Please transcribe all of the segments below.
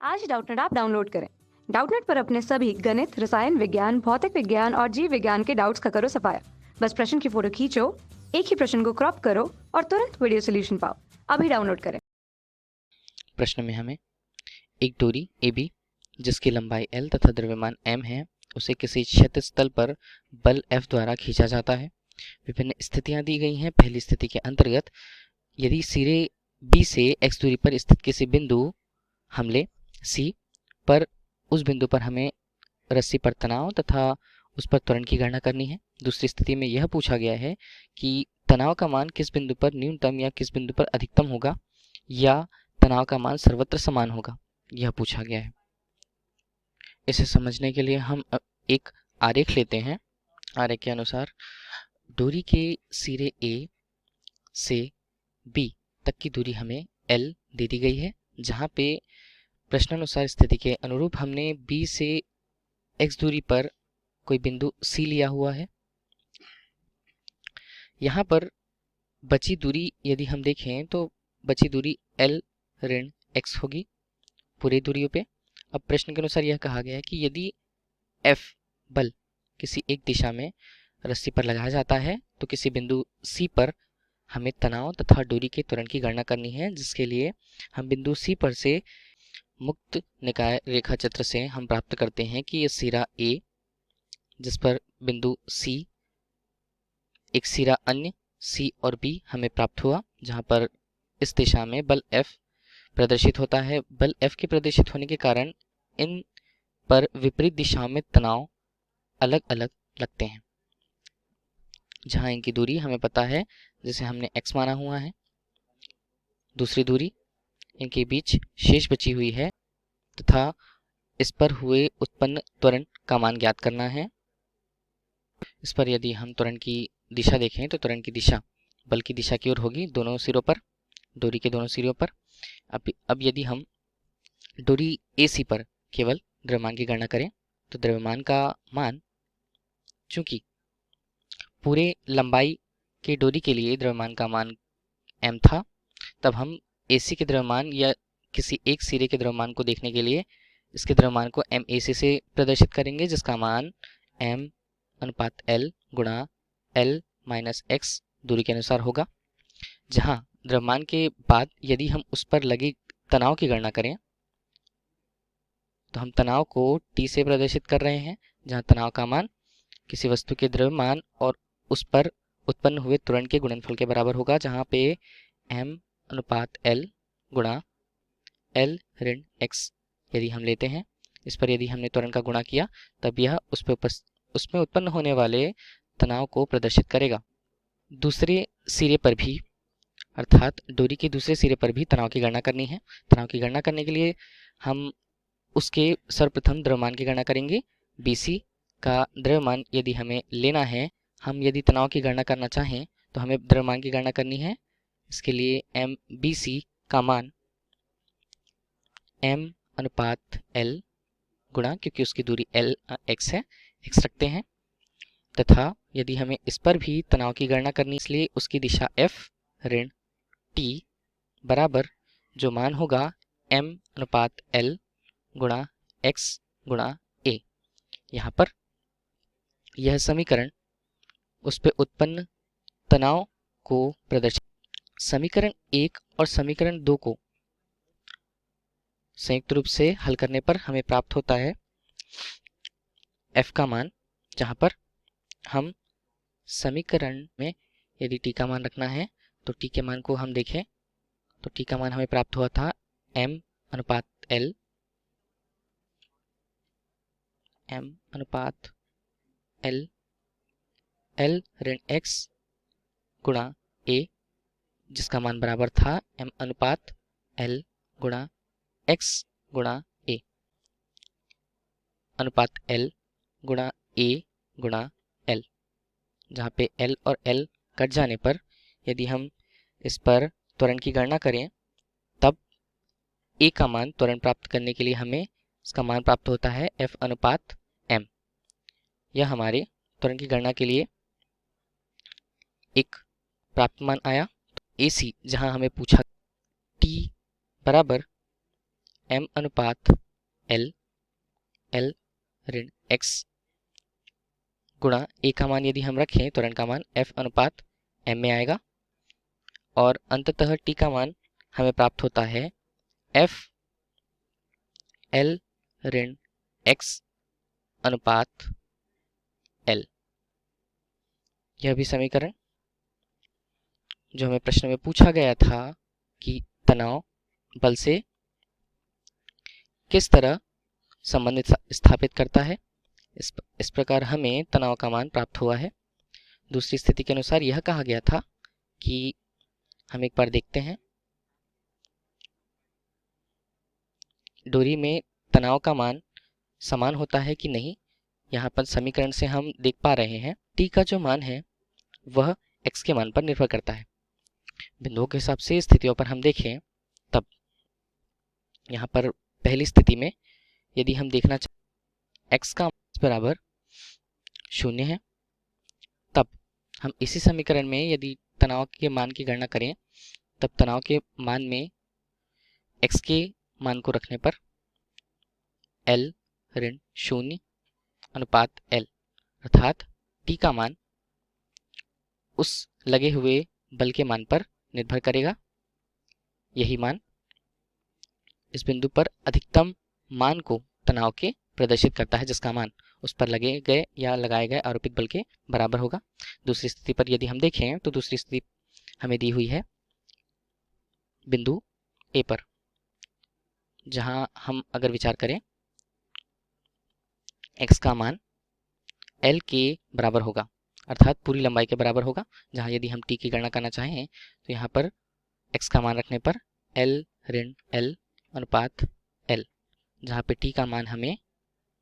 आज Doubtnut app download करें। Doubtnut पर अपने सभी गणित, रसायन विज्ञान, भौतिक विज्ञान और जीव विज्ञान के डाउट्स का करो सफाया। बस प्रश्न की फोटो खींचो, एक ही प्रश्न को क्रॉप करो और तुरंत वीडियो सोल्यूशन पाओ। अभी डाउनलोड करें। प्रश्न में हमें एक डोरी AB जिसकी लंबाई L तथा द्रव्यमान M है, उसे किसी क्षैतिज तल पर बल F द्वारा खींचा जाता है। विभिन्न स्थितियां दी गई हैं। पहली स्थिति के अंतर्गत यदि सिरे B से x दूरी पर स्थित किसी बिंदु हम ले C पर, उस बिंदु पर हमें रस्सी पर तनाव तथा उस पर त्वरण की गणना करनी है। दूसरी स्थिति में यह पूछा गया है कि तनाव का मान किस बिंदु पर न्यूनतम या किस बिंदु पर अधिकतम होगा या तनाव का मान सर्वत्र समान होगा, यह पूछा गया है। इसे समझने के लिए हम एक आरेख लेते हैं। आरेख के अनुसार डोरी के सिरे A से B तक की दूरी हमें L दे दी गई है, जहाँ पे प्रश्नानुसार स्थिति के अनुरूप हमने B से x दूरी पर कोई बिंदु C लिया हुआ है। यहाँ पर बची दूरी यदि हम देखें तो बची दूरी L ऋण x होगी पूरी दूरियों पे। अब प्रश्न के अनुसार यह कहा गया है कि यदि F बल किसी एक दिशा में रस्सी पर लगाया जाता है तो किसी बिंदु C पर हमें तनाव तथा दूरी के त्वरण की गणना करनी है, जिसके लिए हम बिंदु C पर से मुक्त निकाय रेखा चित्र से हम प्राप्त करते हैं कि यह सिरा A जिस पर बिंदु C, एक सिरा अन्य C और B हमें प्राप्त हुआ, जहां पर इस दिशा में बल F प्रदर्शित होता है। बल F के प्रदर्शित होने के कारण इन पर विपरीत दिशाओं में तनाव अलग अलग लगते हैं। जहां इनकी दूरी हमें पता है, जिसे हमने x माना हुआ है, दूसरी दूरी इनके बीच शेष बची हुई है तथा इस पर हुए उत्पन्न त्वरण का मान ज्ञात करना है। इस पर यदि हम त्वरण की दिशा देखें तो त्वरण की दिशा बल की दिशा की ओर होगी, दोनों सिरों पर, डोरी के दोनों सिरों पर। अब यदि हम डोरी AC पर केवल द्रव्यमान की गणना करें तो द्रव्यमान का मान, चूंकि पूरे लंबाई के डोरी के लिए द्रव्यमान का मान m था, तब हम AC के द्रव्यमान या किसी एक सिरे के द्रव्यमान को देखने के लिए इसके द्रव्यमान को MAC से प्रदर्शित करेंगे, जिसका मान m अनुपात L गुणा L माइनस x दूरी के अनुसार होगा। जहां द्रव्यमान के बाद यदि हम उस पर लगे तनाव की गणना करें तो हम तनाव को T से प्रदर्शित कर रहे हैं, जहां तनाव का मान किसी वस्तु के द्रव्यमान और उस पर उत्पन्न हुए त्वरण के गुणनफल के बराबर होगा, जहां पे m अनुपात L गुणा L ऋण x यदि हम लेते हैं, इस पर यदि हमने त्वरण का गुणा किया तब यह उसमें उत्पन्न होने वाले तनाव को प्रदर्शित करेगा। दूसरे सिरे पर भी, अर्थात डोरी के दूसरे सिरे पर भी तनाव की गणना करनी है। तनाव की गणना करने के लिए हम उसके सर्वप्रथम द्रव्यमान की गणना करेंगे। BC का द्रव्यमान यदि हमें लेना है, हम यदि तनाव की गणना करना चाहें तो हमें द्रव्यमान की गणना करनी है। इसके लिए MBC का मान m अनुपात L गुणा, क्योंकि उसकी दूरी x है, x रखते हैं, तथा यदि हमें इस पर भी तनाव की गणना करनी, इसलिए उसकी दिशा F ऋण T बराबर जो मान होगा m अनुपात L गुणा x गुणा a। यहाँ पर यह समीकरण उस पर उत्पन्न तनाव को प्रदर्शित। समीकरण 1 और समीकरण 2 को संयुक्त रूप से हल करने पर हमें प्राप्त होता है f का मान, जहां पर हम समीकरण में यदि t का मान रखना है तो t के मान को हम देखें तो t का मान हमें प्राप्त हुआ था m अनुपात L L ऋण x गुणा a, जिसका मान बराबर था m अनुपात L गुणा x गुणा a अनुपात L गुणा a गुणा L, जहाँ पे L और L कट जाने पर यदि हम इस पर त्वरण की गणना करें तब a का मान त्वरण प्राप्त करने के लिए हमें इसका मान प्राप्त होता है F अनुपात m। यह हमारे त्वरण की गणना के लिए एक प्राप्त मान आया। तो AC जहां हमें पूछा T बराबर m अनुपात l, l ऋण x गुणा a का मान यदि हम रखें तो ऋण का मान f अनुपात m में आएगा और अंततः t का मान हमें प्राप्त होता है f l ऋण x अनुपात l। यह भी समीकरण जो हमें प्रश्न में पूछा गया था कि तनाव बल से किस तरह संबंध स्थापित करता है, इस प्रकार हमें तनाव का मान प्राप्त हुआ है। दूसरी स्थिति के अनुसार यह कहा गया था कि हम एक बार देखते हैं डोरी में तनाव का मान समान होता है कि नहीं। यहाँ पर समीकरण से हम देख पा रहे हैं t का जो मान है वह x के मान पर निर्भर करता है। बिंदुओं के हिसाब से स्थितियों पर हम देखें तब यहाँ पर पहली स्थिति में यदि हम देखना चाहें x का बराबर 0 है, तब हम इसी समीकरण में यदि तनाव के मान की गणना करें तब तनाव के मान में x के मान को रखने पर l ऋण 0 अनुपात l अर्थात t का मान उस लगे हुए बल के मान पर निर्भर करेगा। यही मान इस बिंदु पर अधिकतम मान को तनाव के प्रदर्शित करता है जिसका मान उस पर लगे गए या लगाए गए आरोपित बल के बराबर होगा। दूसरी स्थिति पर यदि हम देखें तो दूसरी स्थिति हमें दी हुई है बिंदु A पर, जहां हम अगर विचार करें x का मान l के बराबर होगा अर्थात पूरी लंबाई के बराबर होगा। जहां यदि हम t की गणना करना चाहें तो यहाँ पर x का मान रखने पर l ऋण l अनुपात l, जहाँ पे t का मान हमें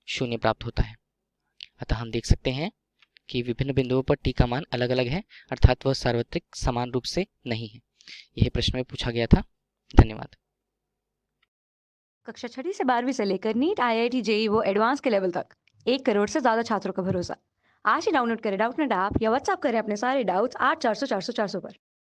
0 प्राप्त होता है। अतः हम देख सकते हैं कि विभिन्न बिंदुओं पर t का मान अलग अलग है अर्थात वह सार्वत्रिक समान रूप से नहीं है। यह प्रश्न में पूछा गया था। धन्यवाद। कक्षा 6 से 12वीं से लेकर नीट, IIT, JEE वो एडवांस के लेवल तक 1 करोड़ से ज्यादा छात्रों का भरोसा। आज ही डाउनलोड करें डाउटनेट ऐप या व्हाट्सएप करें अपने सारे डाउट्स 8400 400 400 पर।